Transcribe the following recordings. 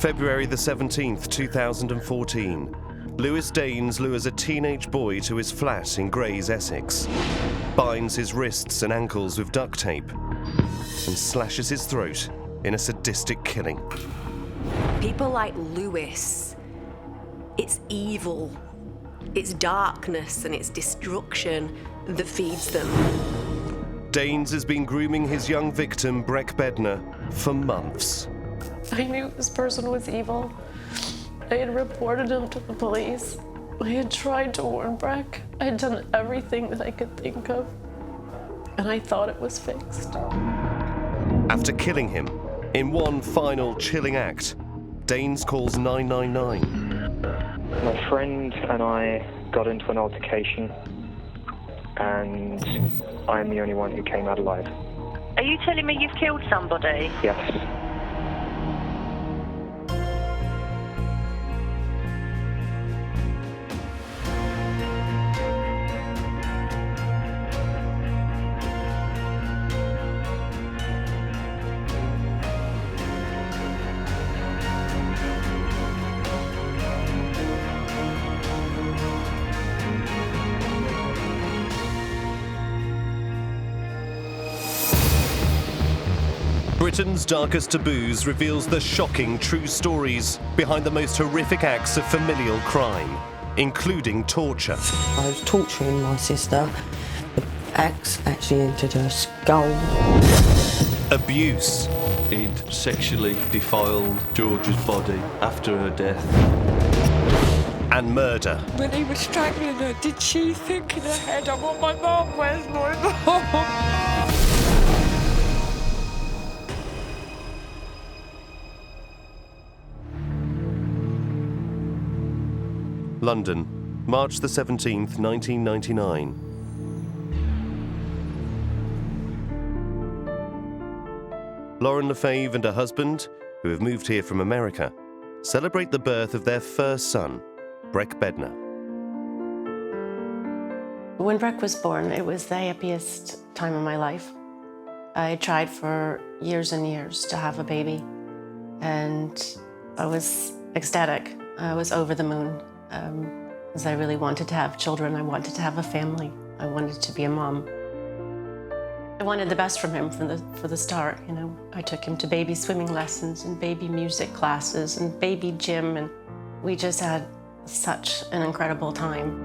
February the 17th, 2014. Lewis Danes lures a teenage boy to his flat in Grays, Essex, binds his wrists and ankles with duct tape, and slashes his throat in a sadistic killing. People like Lewis, it's evil, it's darkness and it's destruction that feeds them. Danes has been grooming his young victim, Breck Bednar, for months. I knew this person was evil. I had reported him to the police. I had tried to warn Breck. I had done everything that I could think of, and I thought it was fixed. After killing him, in one final chilling act, Danes calls 999. My friend and I got into an altercation, and I'm the only one who came out alive. Are you telling me you've killed somebody? Yes. Britain's Darkest Taboos reveals the shocking true stories behind the most horrific acts of familial crime, including torture. I was torturing my sister. The axe actually entered her skull. Abuse. He'd sexually defiled George's body after her death. And murder. When he was strangling her, did she think in her head, I want my mum, where's my mum? London, March the 17th, 1999. Lauren Lefebvre and her husband, who have moved here from America, celebrate the birth of their first son, Breck Bednar. When Breck was born, it was the happiest time of my life. I tried for years and years to have a baby, and I was ecstatic. I was over the moon. Because I really wanted to have children. I wanted to have a family. I wanted to be a mom. I wanted the best from him for the start, you know. I took him to baby swimming lessons and baby music classes and baby gym, and we just had such an incredible time.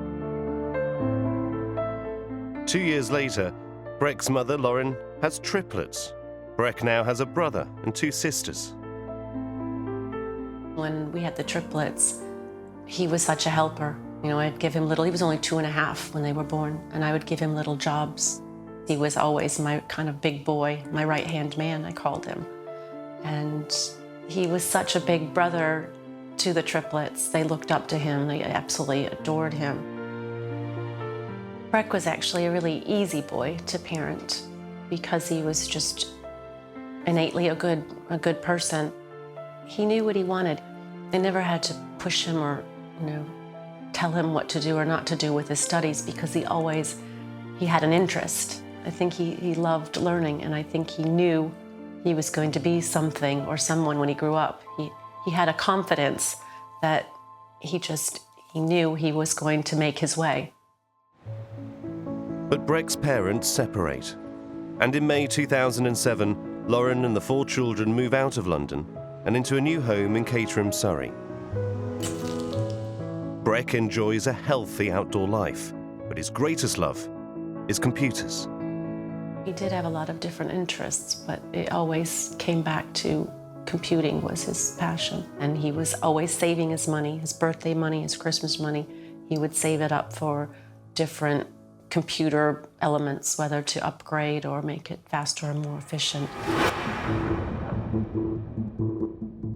2 years later, Breck's mother, Lauren, has triplets. Breck now has a brother and two sisters. When we had the triplets, he was such a helper. You know, I'd give him he was only 2.5 when they were born, and I would give him little jobs. He was always my kind of big boy, my right-hand man, I called him. And he was such a big brother to the triplets. They looked up to him, they absolutely adored him. Breck was actually a really easy boy to parent because he was just innately a good person. He knew what he wanted. I never had to push him or, you know, tell him what to do or not to do with his studies because he had an interest. I think he loved learning, and I think he knew he was going to be something or someone when he grew up. He had a confidence that he knew he was going to make his way. But Breck's parents separate. And in May 2007, Lauren and the 4 children move out of London and into a new home in Caterham, Surrey. Breck enjoys a healthy outdoor life, but his greatest love is computers. He did have a lot of different interests, but it always came back to computing was his passion. And he was always saving his money, his birthday money, his Christmas money. He would save it up for different computer elements, whether to upgrade or make it faster and more efficient.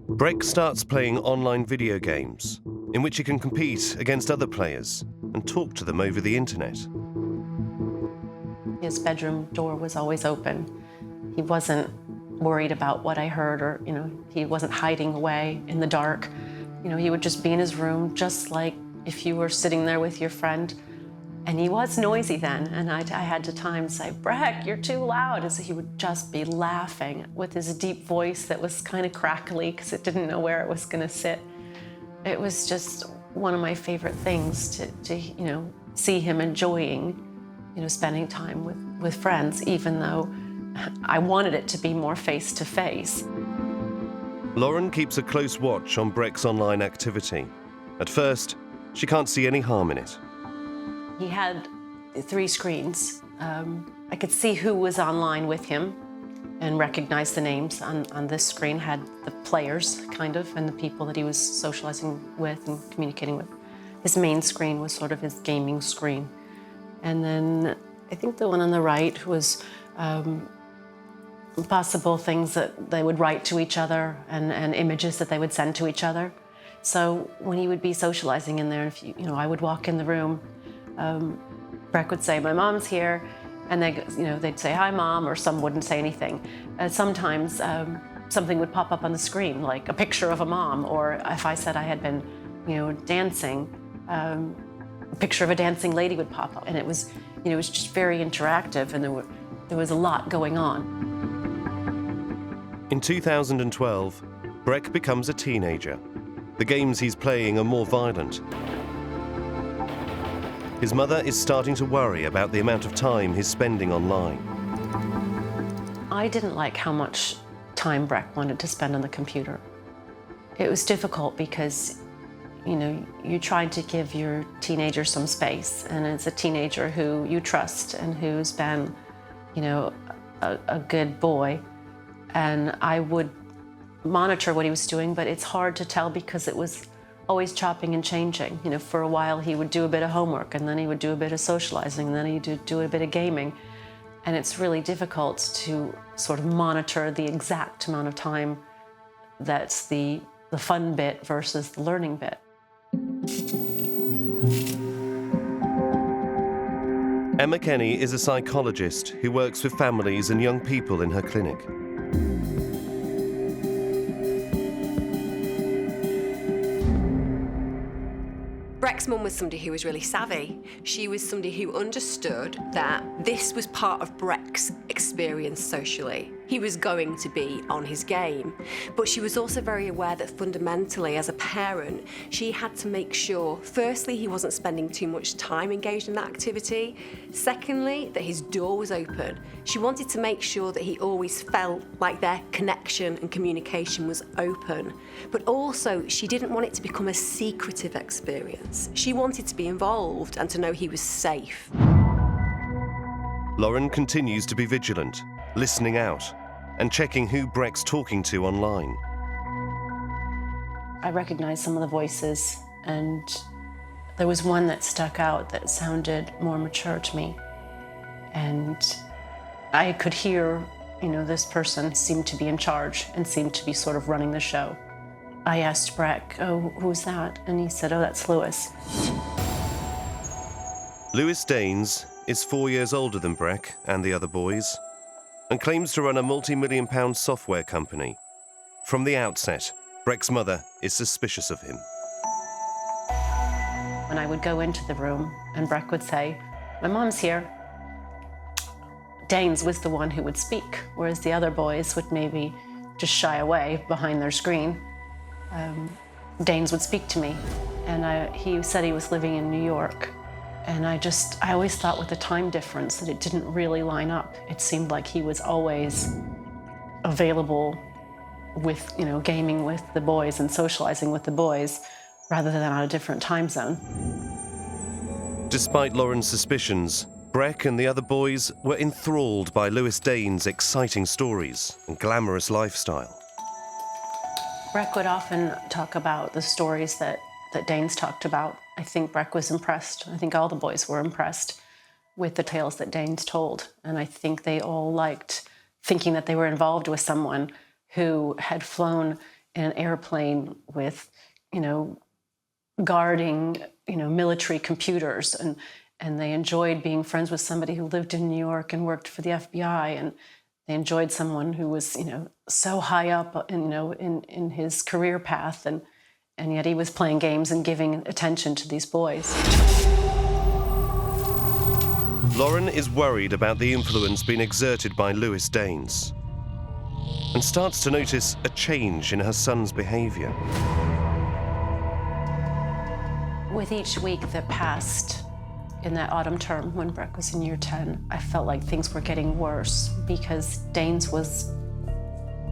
Breck starts playing online video games, in which he can compete against other players and talk to them over the internet. His bedroom door was always open. He wasn't worried about what I heard, or, you know, he wasn't hiding away in the dark. You know, he would just be in his room, just like if you were sitting there with your friend. And he was noisy then, and I had to times say, "Breck, you're too loud." And so he would just be laughing with his deep voice that was kind of crackly because it didn't know where it was going to sit. It was just one of my favorite things to see him enjoying, spending time with friends, even though I wanted it to be more face-to-face. Lauren keeps a close watch on Breck's online activity. At first, she can't see any harm in it. He had 3 screens. I could see who was online with him and recognize the names. On this screen had the players, kind of, and the people that he was socializing with and communicating with. His main screen was sort of his gaming screen. And then I think the one on the right was possible things that they would write to each other and images that they would send to each other. So when he would be socializing in there, if I would walk in the room, Breck would say, "My mom's here," and they'd say, "Hi, Mom," or some wouldn't say anything. Sometimes something would pop up on the screen, like a picture of a mom, or if I said I had been, dancing, a picture of a dancing lady would pop up, and it was just very interactive, and there was a lot going on. In 2012, Breck becomes a teenager. The games he's playing are more violent. His mother is starting to worry about the amount of time he's spending online. I didn't like how much time Breck wanted to spend on the computer. It was difficult because, you tried to give your teenager some space, and it's a teenager who you trust and who's been, a good boy. And I would monitor what he was doing, but it's hard to tell because it was always chopping and changing. For a while he would do a bit of homework, and then he would do a bit of socializing, and then he'd do a bit of gaming. And it's really difficult to sort of monitor the exact amount of time that's the fun bit versus the learning bit. Emma Kenny is a psychologist who works with families and young people in her clinic. Breck's mum was somebody who was really savvy. She was somebody who understood that this was part of Breck's experience socially. He was going to be on his game. But she was also very aware that fundamentally, as a parent, she had to make sure, firstly, he wasn't spending too much time engaged in that activity. Secondly, that his door was open. She wanted to make sure that he always felt like their connection and communication was open. But also, she didn't want it to become a secretive experience. She wanted to be involved and to know he was safe. Lauren continues to be vigilant, listening out, and checking who Breck's talking to online. I recognized some of the voices, and there was one that stuck out that sounded more mature to me. And I could hear, this person seemed to be in charge and seemed to be sort of running the show. I asked Breck, "Oh, who's that?" And he said, "Oh, that's Lewis." Lewis Daines is 4 years older than Breck and the other boys, and claims to run a multi-million-pound software company. From the outset, Breck's mother is suspicious of him. When I would go into the room and Breck would say, "My mom's here," Daines was the one who would speak, whereas the other boys would maybe just shy away behind their screen. Daines would speak to me, and he said he was living in New York. And I always thought with the time difference that it didn't really line up. It seemed like he was always available with, gaming with the boys and socializing with the boys rather than on a different time zone. Despite Lauren's suspicions, Breck and the other boys were enthralled by Lewis Daines' exciting stories and glamorous lifestyle. Breck would often talk about the stories that Daines talked about. I think Breck was impressed. I think all the boys were impressed with the tales that Daines told. And I think they all liked thinking that they were involved with someone who had flown in an airplane with, guarding, military computers. And they enjoyed being friends with somebody who lived in New York and worked for the FBI. And they enjoyed someone who was, so high up, in his career path. And yet he was playing games and giving attention to these boys. Lauren is worried about the influence being exerted by Lewis Danes and starts to notice a change in her son's behaviour. With each week that passed in that autumn term when Breck was in year 10, I felt like things were getting worse because Danes was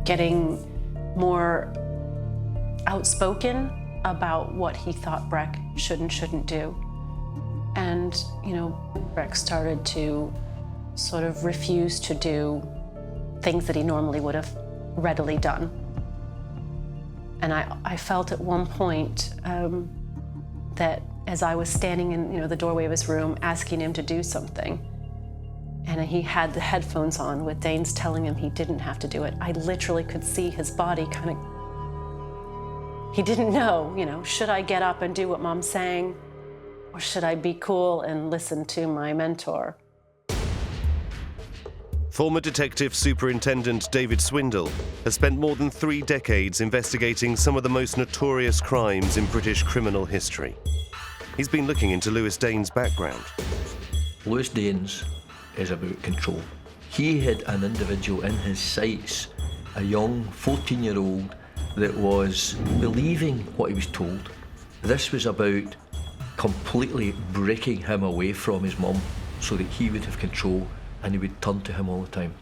getting more outspoken about what he thought Breck should and shouldn't do. And, Breck started to sort of refuse to do things that he normally would have readily done. And I felt at one point that as I was standing in the doorway of his room asking him to do something, and he had the headphones on with Danes telling him he didn't have to do it, I literally could see his body kind of, he didn't know, should I get up and do what Mom's saying, or should I be cool and listen to my mentor? Former Detective Superintendent David Swindle has spent more than 3 decades investigating some of the most notorious crimes in British criminal history. He's been looking into Lewis Danes' background. Lewis Danes is about control. He had an individual in his sights, a young 14-year-old that was believing what he was told. This was about completely breaking him away from his mum so that he would have control and he would turn to him all the time.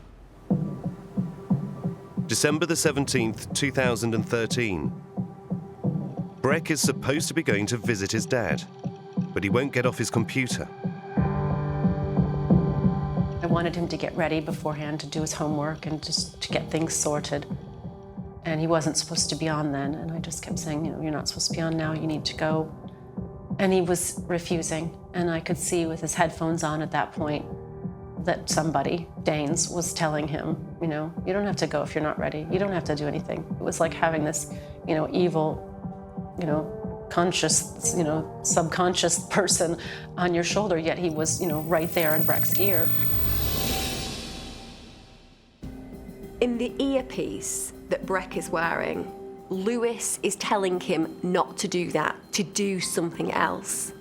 December the 17th, 2013. Breck is supposed to be going to visit his dad, but he won't get off his computer. I wanted him to get ready beforehand to do his homework and just to get things sorted. And he wasn't supposed to be on then, and I just kept saying, you're not supposed to be on now, you need to go. And he was refusing, and I could see with his headphones on at that point that somebody, Danes, was telling him, you don't have to go if you're not ready. You don't have to do anything. It was like having this, evil, conscious, subconscious person on your shoulder, yet he was, right there in Breck's ear. In the earpiece that Breck is wearing, Lewis is telling him not to do that, to do something else.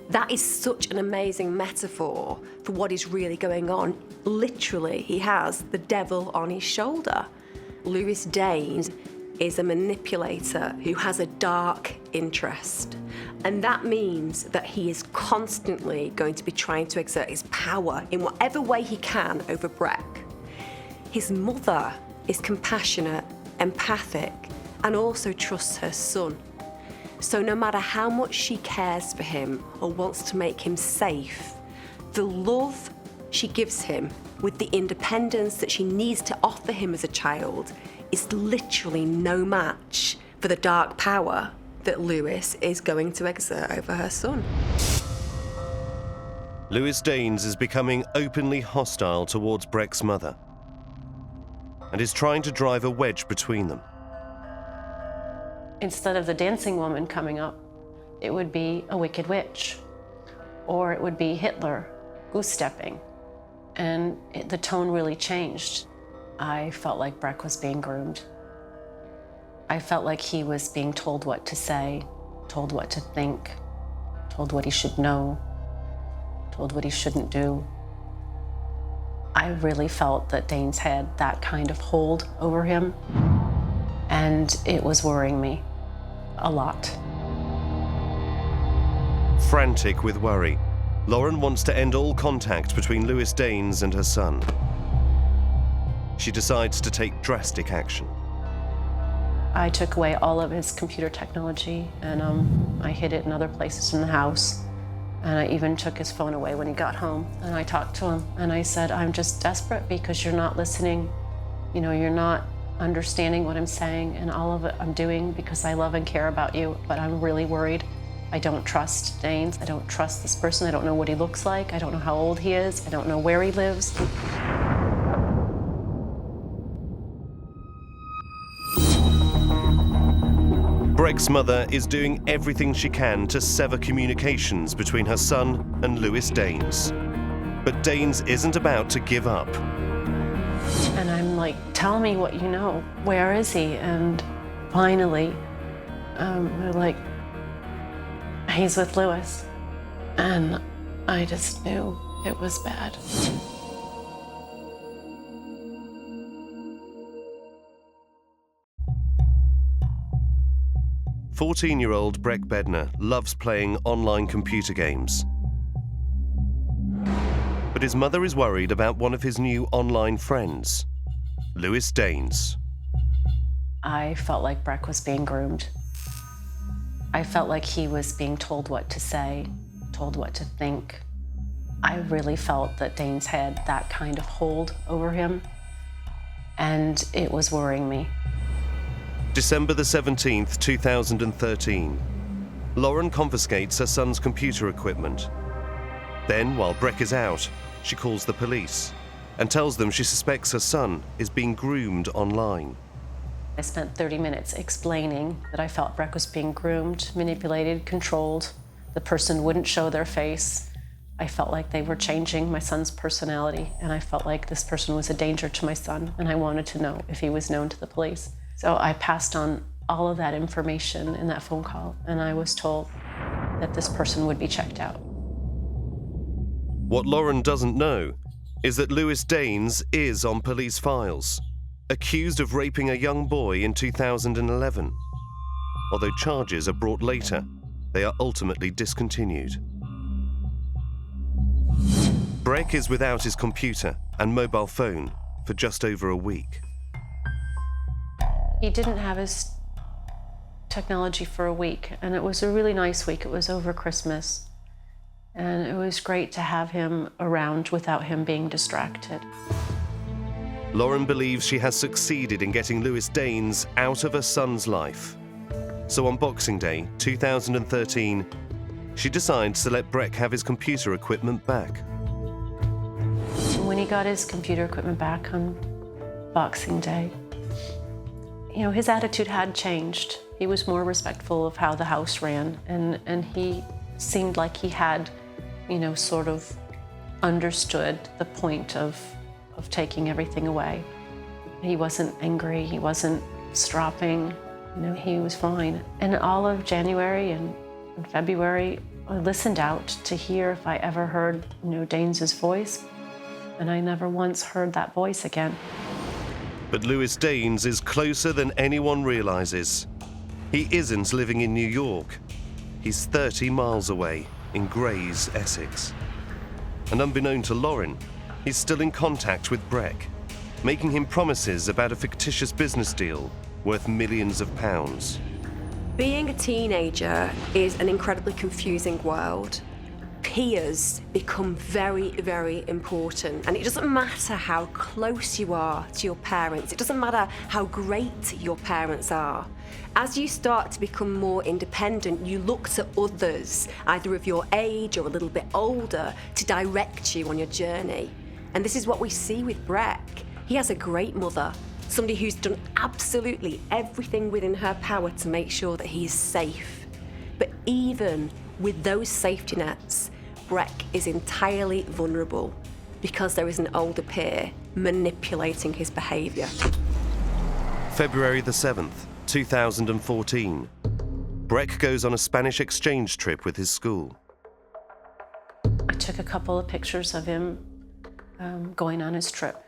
That is such an amazing metaphor for what is really going on. Literally, he has the devil on his shoulder. Lewis Danes is a manipulator who has a dark interest. And that means that he is constantly going to be trying to exert his power in whatever way he can over Breck. His mother is compassionate, empathic, and also trusts her son. So no matter how much she cares for him or wants to make him safe, the love she gives him with the independence that she needs to offer him as a child is literally no match for the dark power that Lewis is going to exert over her son. Lewis Danes is becoming openly hostile towards Breck's mother and is trying to drive a wedge between them. Instead of the dancing woman coming up, it would be a wicked witch, or it would be Hitler goose-stepping. And the tone really changed. I felt like Breck was being groomed. I felt like he was being told what to say, told what to think, told what he should know, told what he shouldn't do. I really felt that Danes had that kind of hold over him, and it was worrying me a lot. Frantic with worry, Lauren wants to end all contact between Lewis Danes and her son. She decides to take drastic action. I took away all of his computer technology, and I hid it in other places in the house. And I even took his phone away when he got home. And I talked to him, and I said, I'm just desperate because you're not listening. You're not understanding what I'm saying, and all of it I'm doing because I love and care about you, but I'm really worried. I don't trust Danes. I don't trust this person. I don't know what he looks like. I don't know how old he is. I don't know where he lives. Breck's mother is doing everything she can to sever communications between her son and Lewis Danes. But Danes isn't about to give up. And I'm like, tell me what you know. Where is he? And finally, they're like, he's with Lewis. And I just knew. It was bad. "14-year-old Breck Bednar loves playing online computer games. But his mother is worried about one of his new online friends, Lewis Danes. I felt like Breck was being groomed. I felt like he was being told what to say, told what to think. I really felt that Danes had that kind of hold over him, and it was worrying me. December the 17th, 2013. Lauren confiscates her son's computer equipment. Then, while Breck is out, she calls the police and tells them she suspects her son is being groomed online. I spent 30 minutes explaining that I felt Breck was being groomed, manipulated, controlled. The person wouldn't show their face. I felt like they were changing my son's personality, and I felt like this person was a danger to my son, and I wanted to know if he was known to the police. So I passed on all of that information in that phone call, and I was told that this person would be checked out. What Lauren doesn't know is that Lewis Danes is on police files, accused of raping a young boy in 2011. Although charges are brought later, they are ultimately discontinued. Breck is without his computer and mobile phone for just over a week. He didn't have his technology for a week, and it was a really nice week. It was over Christmas, and it was great to have him around without him being distracted. Lauren believes she has succeeded in getting Lewis Danes out of her son's life. So on Boxing Day 2013, she decides to let Breck have his computer equipment back. When he got his computer equipment back on Boxing Day, his attitude had changed. He was more respectful of how the house ran, and he seemed like he had, sort of understood the point of taking everything away. He wasn't angry, he wasn't stropping, he was fine. And all of January and February, I listened out to hear if I ever heard, Danes' voice, and I never once heard that voice again. But Lewis Danes is closer than anyone realizes. He isn't living in New York. He's 30 miles away in Grays, Essex. And unbeknown to Lauren, he's still in contact with Breck, making him promises about a fictitious business deal worth millions of pounds. Being a teenager is an incredibly confusing world. Peers become very, very important, and it doesn't matter how close you are to your parents, it doesn't matter how great your parents are. As you start to become more independent, you look to others, either of your age or a little bit older, to direct you on your journey. And this is what we see with Breck. He has a great mother, somebody who's done absolutely everything within her power to make sure that he is safe. But even with those safety nets, Breck is entirely vulnerable because there is an older peer manipulating his behaviour. February the 7th, 2014. Breck goes on a Spanish exchange trip with his school. I took a couple of pictures of him going on his trip.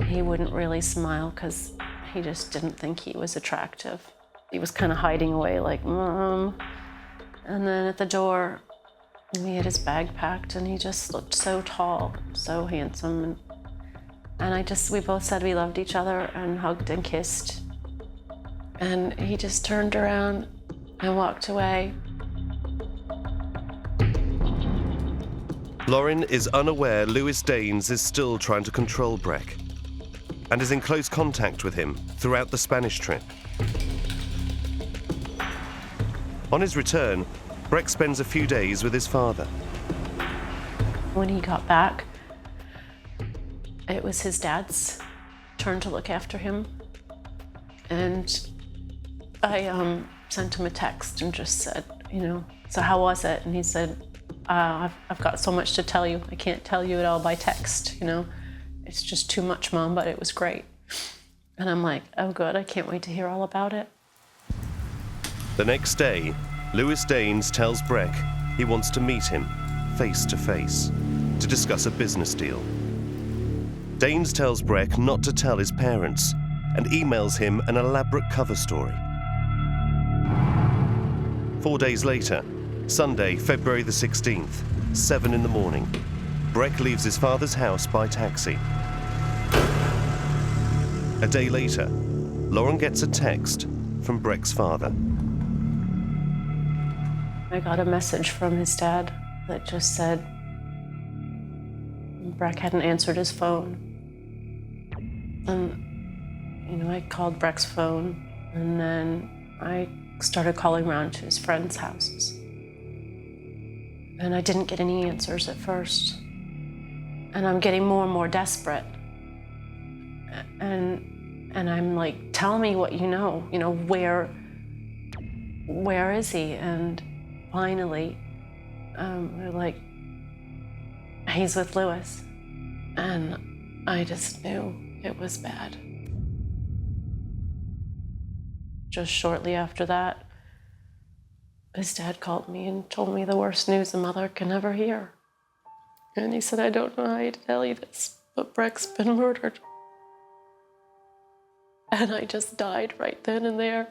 He wouldn't really smile because he just didn't think he was attractive. He was kind of hiding away like, Mom. And then at the door, he had his bag packed, and he just looked so tall, so handsome. And we both said we loved each other and hugged and kissed. And he just turned around and walked away. Lauren is unaware Lewis Danes is still trying to control Breck and is in close contact with him throughout the Spanish trip. On his return, Breck spends a few days with his father. When he got back, it was his dad's turn to look after him. And I sent him a text and just said, so how was it? And he said, I've got so much to tell you. I can't tell you it all by text, It's just too much, Mom, but it was great. And I'm like, oh, good, I can't wait to hear all about it. The next day, Lewis Danes tells Breck he wants to meet him face to face. to discuss a business deal. Danes tells Breck not to tell his parents and emails him an elaborate cover story. 4 days later, Sunday, February the 16th, 7 in the morning, Breck leaves his father's house by taxi. A day later, Lauren gets a text from Breck's father. I got a message from his dad that just said Breck hadn't answered his phone. And, I called Breck's phone, and then I started calling around to his friends' houses. And I didn't get any answers at first. And I'm getting more and more desperate. And I'm like, tell me what you know, where is he? And finally, they're like, he's with Lewis. And I just knew it was bad. Just shortly after that, his dad called me and told me the worst news a mother can ever hear. And he said, I don't know how to tell you this, but Breck's been murdered. And I just died right then and there.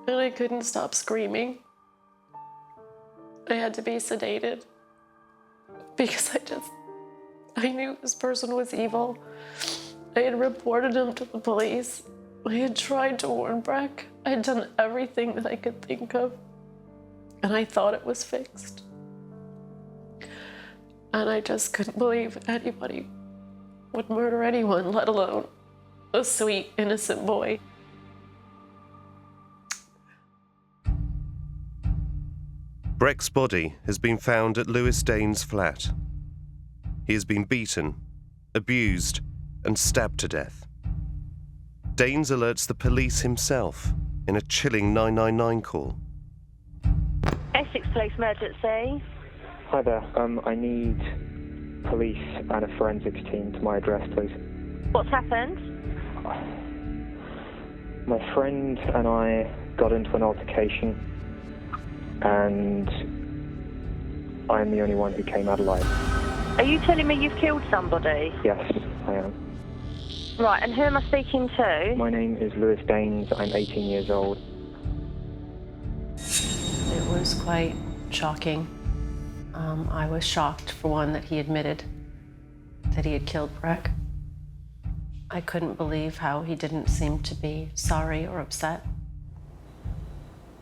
And I couldn't stop screaming. I had to be sedated because I knew this person was evil. I had reported him to the police. I had tried to warn Breck. I had done everything that I could think of. And I thought it was fixed. And I just couldn't believe anybody would murder anyone, let alone a sweet, innocent boy. Breck's body has been found at Lewis Danes' flat. He has been beaten, abused, and stabbed to death. Danes alerts the police himself in a chilling 999 call. Essex Police Emergency. Hi there. I need police and a forensics team to my address, please. What's happened? My friend and I got into an altercation, and I'm the only one who came out alive. Are you telling me you've killed somebody? Yes, I am. Right, and who am I speaking to? My name is Lewis Danes. I'm 18 years old. It was quite shocking. I was shocked, for one, that he admitted that he had killed Breck. I couldn't believe how he didn't seem to be sorry or upset.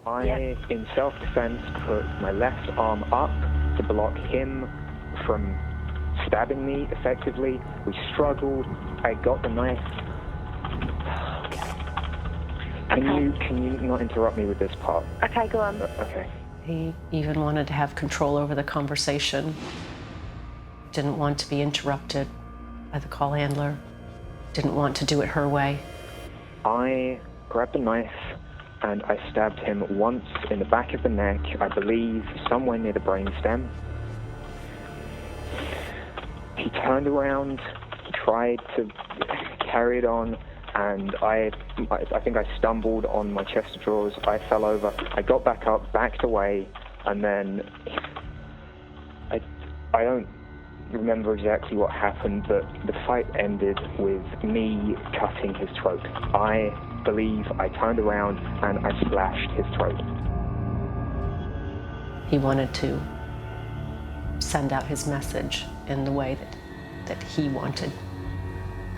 I, in self-defense, put my left arm up to block him from stabbing me effectively. We struggled. I got the knife. Can you not interrupt me with this part? Okay, go on. Okay. He even wanted to have control over the conversation. Didn't want to be interrupted by the call handler. Didn't want to do it her way. I grabbed the knife and I stabbed him once in the back of the neck, I believe somewhere near the brainstem. He turned around, tried to carry it on, and I think I stumbled on my chest of drawers. I fell over. I got back up, backed away, and then I don't remember exactly what happened, but the fight ended with me cutting his throat. I believe I turned around and I slashed his throat. He wanted to send out his message in the way that he wanted.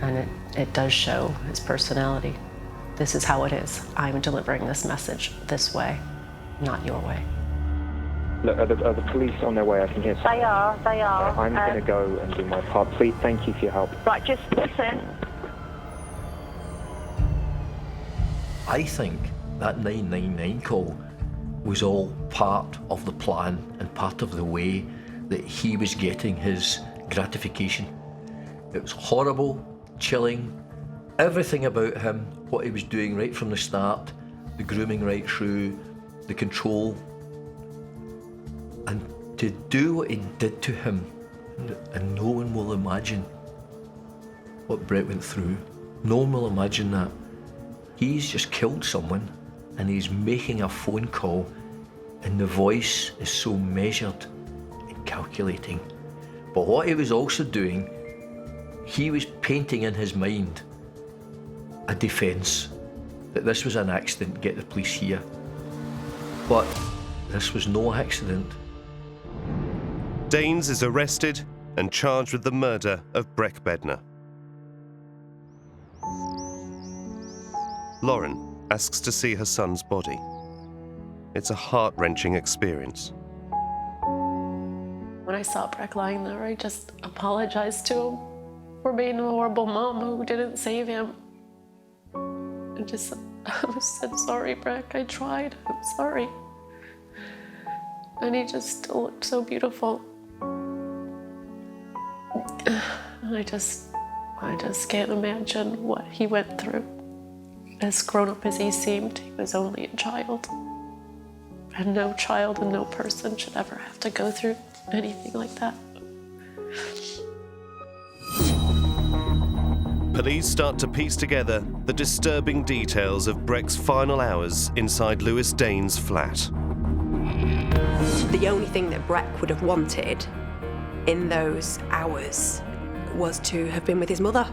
And it does show his personality. This is how it is. I'm delivering this message this way, not your way. Look, are the police on their way? I can hear something. They are. I'm going to go and do my part. Please, thank you for your help. Right, just listen. I think that 999 call was all part of the plan and part of the way that he was getting his gratification. It was horrible, chilling, everything about him, what he was doing right from the start, the grooming right through, the control. And to do what he did to him, and no one will imagine what Breck went through. No one will imagine that. He's just killed someone and he's making a phone call and the voice is so measured and calculating. But what he was also doing, he was painting in his mind a defence, that this was an accident, get the police here. But this was no accident. Daines is arrested and charged with the murder of Breck Bednar. Lauren asks to see her son's body. It's a heart-wrenching experience. When I saw Breck lying there, I just apologized to him for being a horrible mom who didn't save him. I said, sorry, Breck, I tried, I'm sorry. And he just still looked so beautiful. And I just can't imagine what he went through. As grown up as he seemed, he was only a child. And no child and no person should ever have to go through anything like that. Police start to piece together the disturbing details of Breck's final hours inside Lewis Daines' flat. The only thing that Breck would have wanted in those hours was to have been with his mother.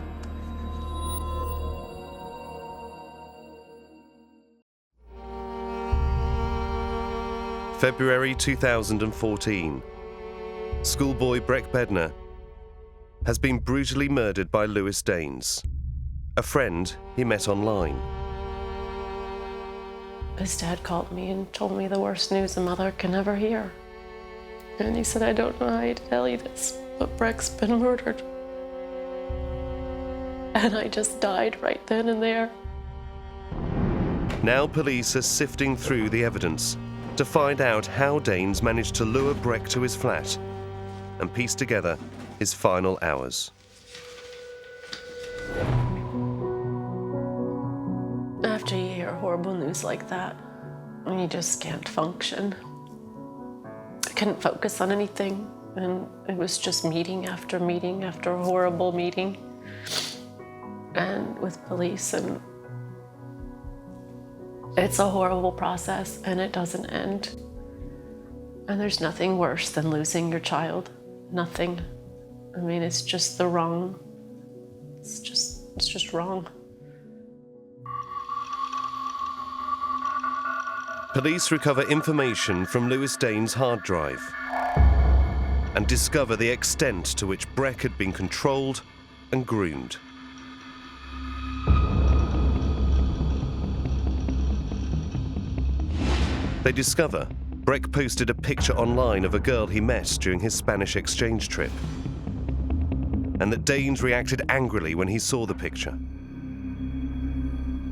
February 2014. Schoolboy Breck Bednar has been brutally murdered by Lewis Daines, a friend he met online. His dad called me and told me the worst news a mother can ever hear. And he said, I don't know how to tell you this, but Breck's been murdered. And I just died right then and there. Now police are sifting through the evidence to find out how Daines managed to lure Breck to his flat and piece together his final hours. After you hear horrible news like that, you just can't function. I couldn't focus on anything, and it was just meeting after a horrible meeting, and with police, and it's a horrible process, and it doesn't end. And there's nothing worse than losing your child. Nothing. I mean, it's just the wrong. It's just wrong. Police recover information from Lewis Daines' hard drive and discover the extent to which Breck had been controlled and groomed. They discover Breck posted a picture online of a girl he met during his Spanish exchange trip, and that Daines reacted angrily when he saw the picture.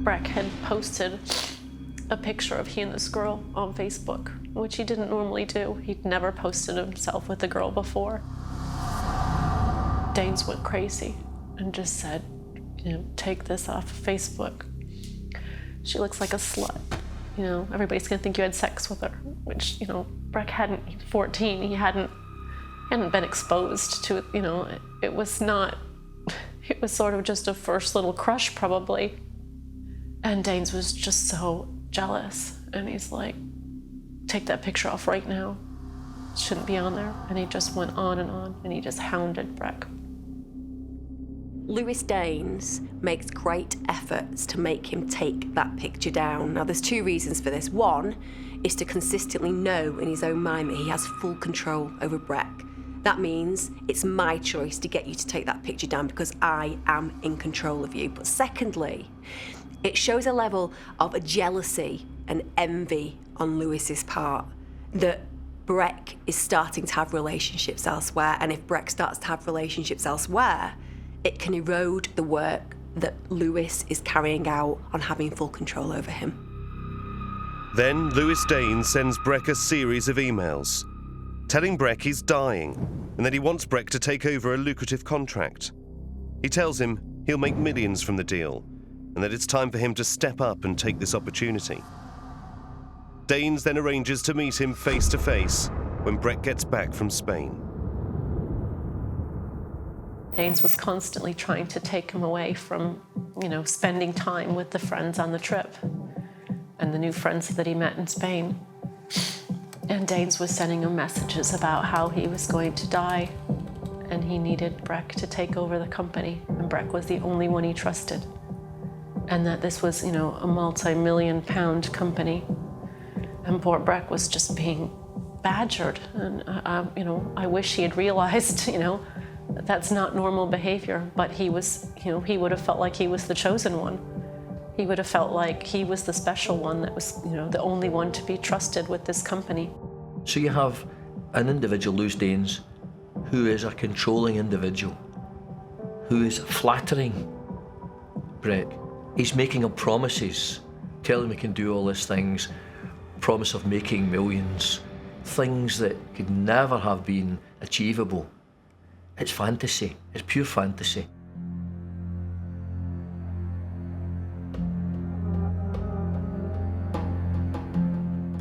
Breck had posted a picture of he and this girl on Facebook, which he didn't normally do. He'd never posted himself with a girl before. Daines went crazy and just said, take this off of Facebook. She looks like a slut. Everybody's gonna think you had sex with her, which, Breck hadn't, 14, he hadn't been exposed to it, it was sort of just a first little crush probably. And Daines was just so jealous, and he's like, take that picture off right now. It shouldn't be on there. And he just went on, and he just hounded Breck. Lewis Daines makes great efforts to make him take that picture down. Now, there's two reasons for this. One is to consistently know in his own mind that he has full control over Breck. That means it's my choice to get you to take that picture down because I am in control of you. But secondly, it shows a level of jealousy and envy on Lewis's part, that Breck is starting to have relationships elsewhere, and if Breck starts to have relationships elsewhere, it can erode the work that Lewis is carrying out on having full control over him. Then Lewis Daines sends Breck a series of emails, telling Breck he's dying and that he wants Breck to take over a lucrative contract. He tells him he'll make millions from the deal and that it's time for him to step up and take this opportunity. Daines then arranges to meet him face to face when Breck gets back from Spain. Daines was constantly trying to take him away from, spending time with the friends on the trip and the new friends that he met in Spain. And Danes was sending him messages about how he was going to die and he needed Breck to take over the company. And Breck was the only one he trusted. And that this was, you know, a multi-million-pound company. And poor Breck was just being badgered. And, you know, I wish he had realized, you know, that that's not normal behavior. But he was, you know, he would have felt like he was the chosen one. He would have felt like he was the special one that was, you know, the only one to be trusted with this company. So you have an individual, Lewis Danes, who is a controlling individual, who is flattering Breck. He's making him promises, telling him he can do all these things, promise of making millions, things that could never have been achievable. It's fantasy, it's pure fantasy.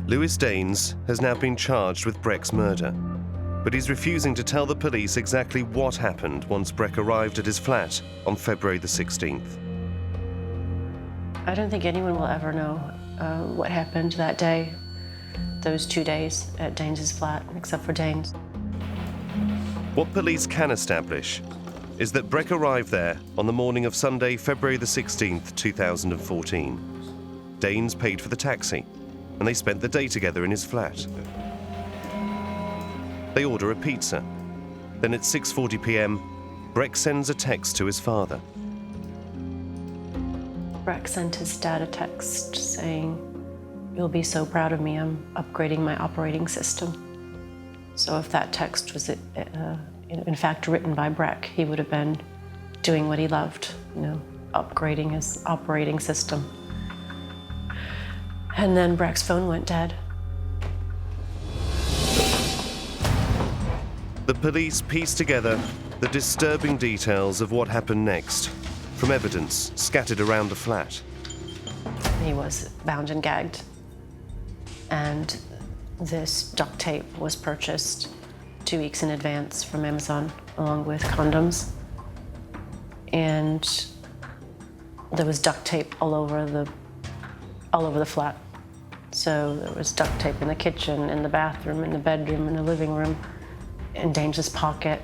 Lewis Danes has now been charged with Breck's murder, but he's refusing to tell the police exactly what happened once Breck arrived at his flat on February the 16th. I don't think anyone will ever know what happened that day, those 2 days at Danes' flat, except for Danes. What police can establish is that Breck arrived there on the morning of Sunday, February the 16th, 2014. Danes paid for the taxi, and they spent the day together in his flat. They order a pizza. Then at 6:40 p.m, Breck sends a text to his father. Breck sent his dad a text saying, "You'll be so proud of me, I'm upgrading my operating system." So if that text was in fact written by Breck, he would have been doing what he loved, you know, upgrading his operating system. And then Breck's phone went dead. The police pieced together the disturbing details of what happened next from evidence scattered around the flat. He was bound and gagged, and this duct tape was purchased 2 weeks in advance from Amazon, along with condoms. And there was duct tape all over the flat. So there was duct tape in the kitchen, in the bathroom, in the bedroom, in the living room, in Danes' pocket.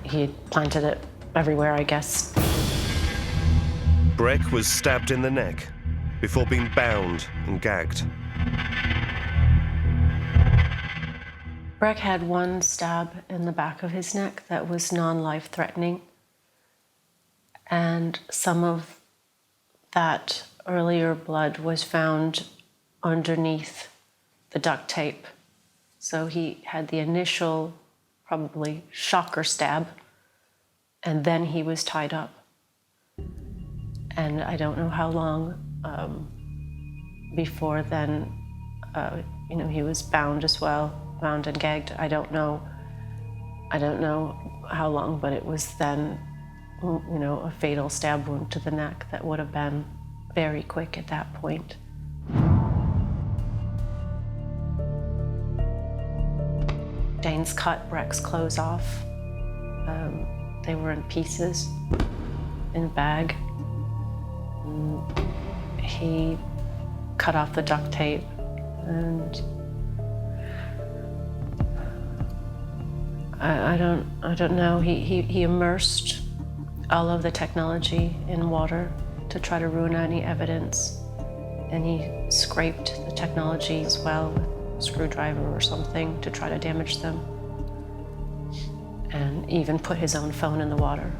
He had planted it everywhere, I guess. Breck was stabbed in the neck before being bound and gagged. Breck had one stab in the back of his neck that was non-life threatening. And some of that earlier blood was found underneath the duct tape. So he had the initial, probably shocker stab, and then he was tied up. And I don't know how long before then, you know, he was bound as well, bound and gagged. I don't know how long, but it was then, you know, a fatal stab wound to the neck that would have been very quick at that point. Danes cut Breck's clothes off. They were in pieces in a bag. He cut off the duct tape, and I don't know. He immersed all of the technology in water to try to ruin any evidence, and he scraped the technology as well with a screwdriver or something to try to damage them, and even put his own phone in the water.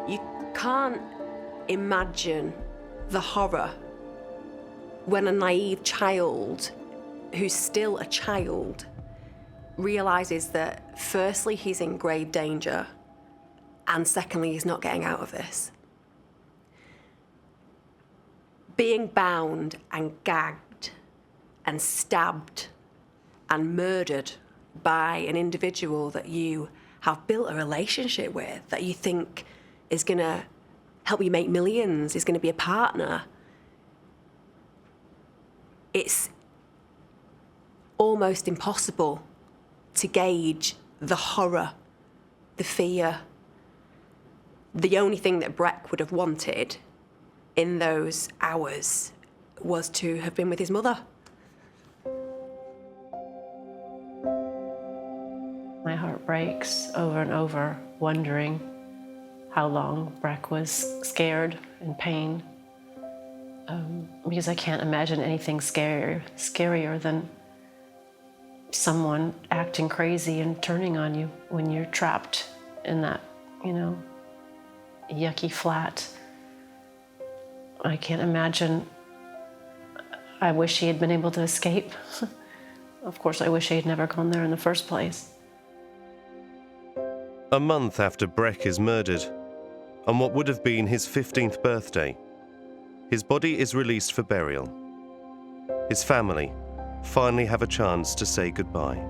You can't imagine the horror when a naive child, who's still a child, realizes that firstly he's in grave danger, and secondly he's not getting out of this. Being bound and gagged and stabbed and murdered by an individual that you have built a relationship with, that you think is going to help you make millions, is going to be a partner. It's almost impossible to gauge the horror, the fear. The only thing that Breck would have wanted in those hours was to have been with his mother. My heart breaks over and over, wondering how long Breck was scared and pain. Because I can't imagine anything scarier than someone acting crazy and turning on you when you're trapped in that, yucky flat. I can't imagine. I wish he had been able to escape. Of course, I wish he had never gone there in the first place. A month after Breck is murdered, on what would have been his 15th birthday, his body is released for burial. His family finally have a chance to say goodbye.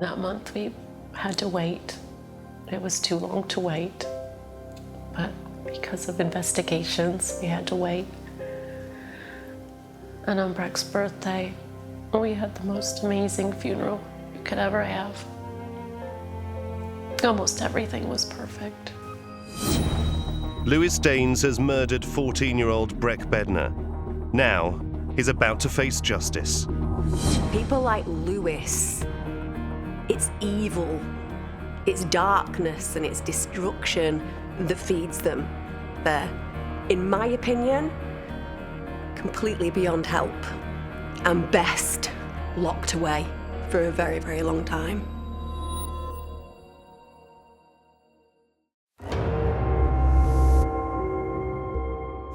That month we had to wait. It was too long to wait. But because of investigations, we had to wait. And on Breck's birthday, we had the most amazing funeral you could ever have. Almost everything was perfect. Lewis Danes has murdered 14-year-old Breck Bednar. Now, he's about to face justice. People like Lewis, it's evil, it's darkness and it's destruction that feeds them. They're, in my opinion, completely beyond help and best locked away for a very, very long time.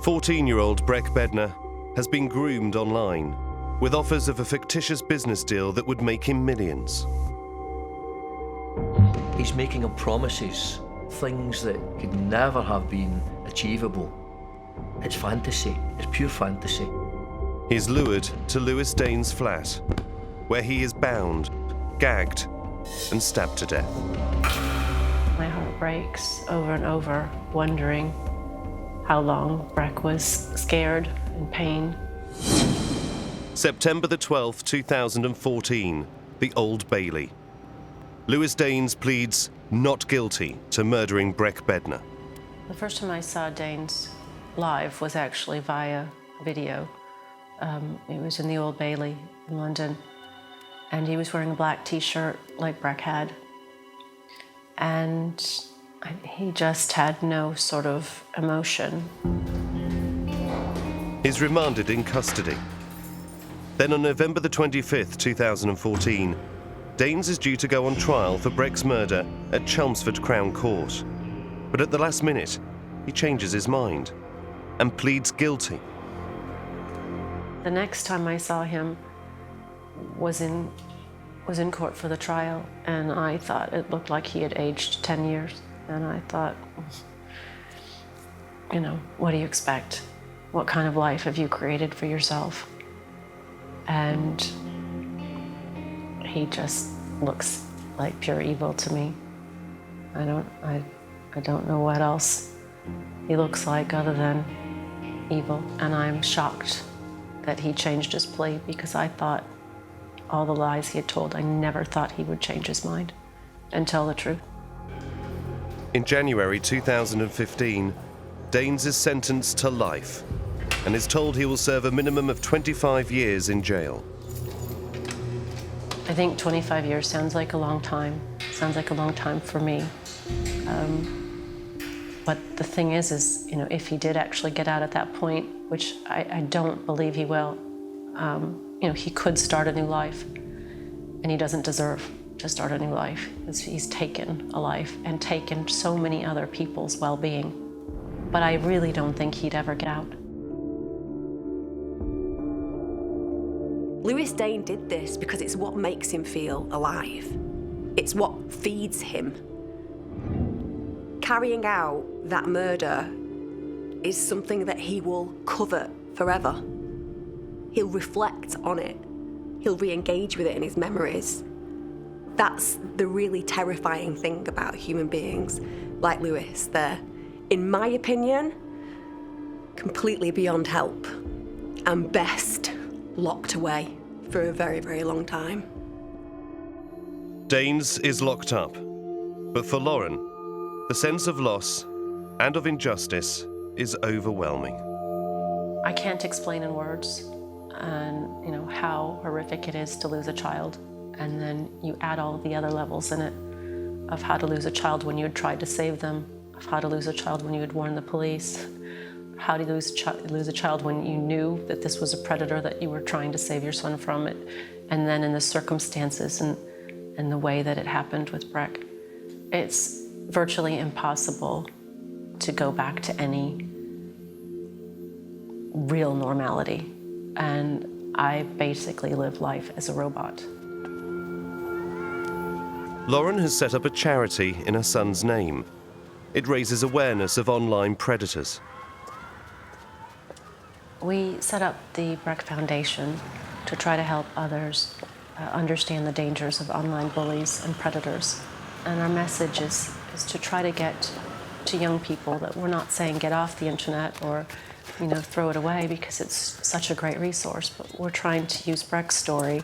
"14-year-old Breck Bednar has been groomed online with offers of a fictitious business deal that would make him millions. He's making him promises, things that could never have been achievable. It's fantasy, it's pure fantasy. He's lured to Lewis Danes' flat, where he is bound, gagged, and stabbed to death. My heart breaks over and over, wondering how long Breck was scared and pain. September the 12th, 2014, the Old Bailey. Lewis Danes pleads not guilty to murdering Breck Bednar. The first time I saw Danes live was actually via video. It was in the Old Bailey in London, and he was wearing a black t-shirt like Breck had. And he just had no sort of emotion. He's remanded in custody. Then on November the 25th, 2014, Danes is due to go on trial for Breck's murder at Chelmsford Crown Court. But at the last minute, he changes his mind and pleads guilty. The next time I saw him was in court for the trial, and I thought it looked like he had aged 10 years. And I thought, what do you expect? What kind of life have you created for yourself? And he just looks like pure evil to me. I don't know what else he looks like other than evil. And I'm shocked that he changed his plea, because I thought all the lies he had told, I never thought he would change his mind and tell the truth. In January 2015, Danes is sentenced to life and is told he will serve a minimum of 25 years in jail. I think 25 years sounds like a long time. Sounds like a long time for me. But the thing is, if he did actually get out at that point, which I don't believe he will, he could start a new life, and he doesn't deserve to start a new life. He's taken a life and taken so many other people's well-being. But I really don't think he'd ever get out. Lewis Dane did this because it's what makes him feel alive. It's what feeds him. Carrying out that murder is something that he will covet forever. He'll reflect on it. He'll re-engage with it in his memories. That's the really terrifying thing about human beings like Lewis. They're, in my opinion, completely beyond help and best locked away for a very, very long time. Danes is locked up, but for Lauren, the sense of loss and of injustice is overwhelming. I can't explain in words and how horrific it is to lose a child. And then you add all the other levels in it of how to lose a child when you had tried to save them, of how to lose a child when you had warned the police, how to lose a child when you knew that this was a predator that you were trying to save your son from it, and then in the circumstances and the way that it happened with Breck. It's virtually impossible to go back to any real normality. And I basically live life as a robot. Lauren has set up a charity in her son's name. It raises awareness of online predators. We set up the Breck Foundation to try to help others understand the dangers of online bullies and predators. And our message is to try to get to young people that we're not saying get off the internet or throw it away, because it's such a great resource, but we're trying to use Breck's story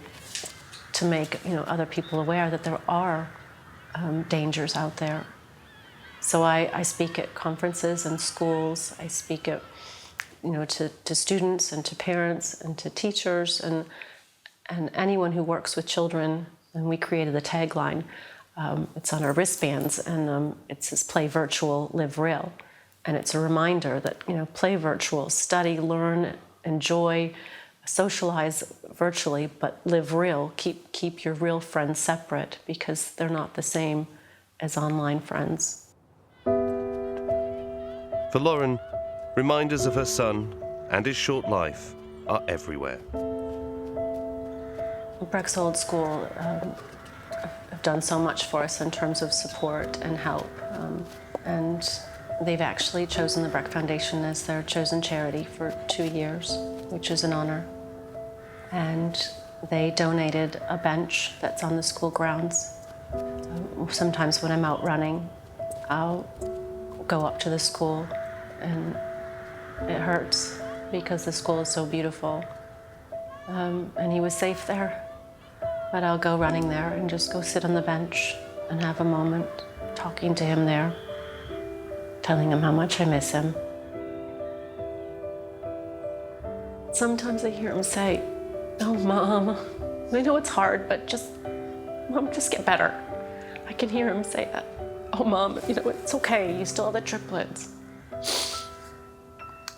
to make other people aware that there are dangers out there. So I speak at conferences and schools. I speak at to students and to parents and to teachers and anyone who works with children. And we created the tagline. It's on our wristbands, and it says "Play virtual, live real." And it's a reminder that, play virtual, study, learn, enjoy, socialize virtually, but live real. Keep your real friends separate, because they're not the same as online friends. For Lauren, reminders of her son and his short life are everywhere. Breck's Old School have done so much for us in terms of support and help. And they've actually chosen the Breck Foundation as their chosen charity for 2 years, which is an honor. And they donated a bench that's on the school grounds. Sometimes when I'm out running, I'll go up to the school, and it hurts because the school is so beautiful. And he was safe there. But I'll go running there and just go sit on the bench and have a moment talking to him there, telling him how much I miss him. Sometimes I hear him say, "Oh, Mom, I know it's hard, but Mom, just get better." I can hear him say that. "Oh, Mom, it's okay, you still have the triplets."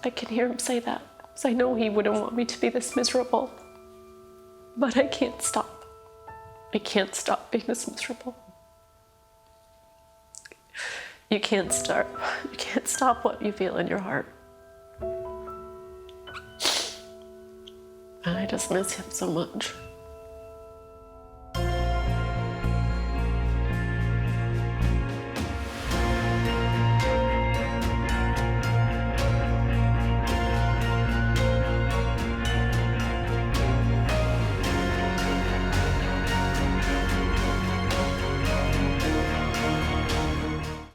I can hear him say that, because I know he wouldn't want me to be this miserable. But I can't stop. I can't stop being this miserable. You can't stop what you feel in your heart. And I just miss him so much.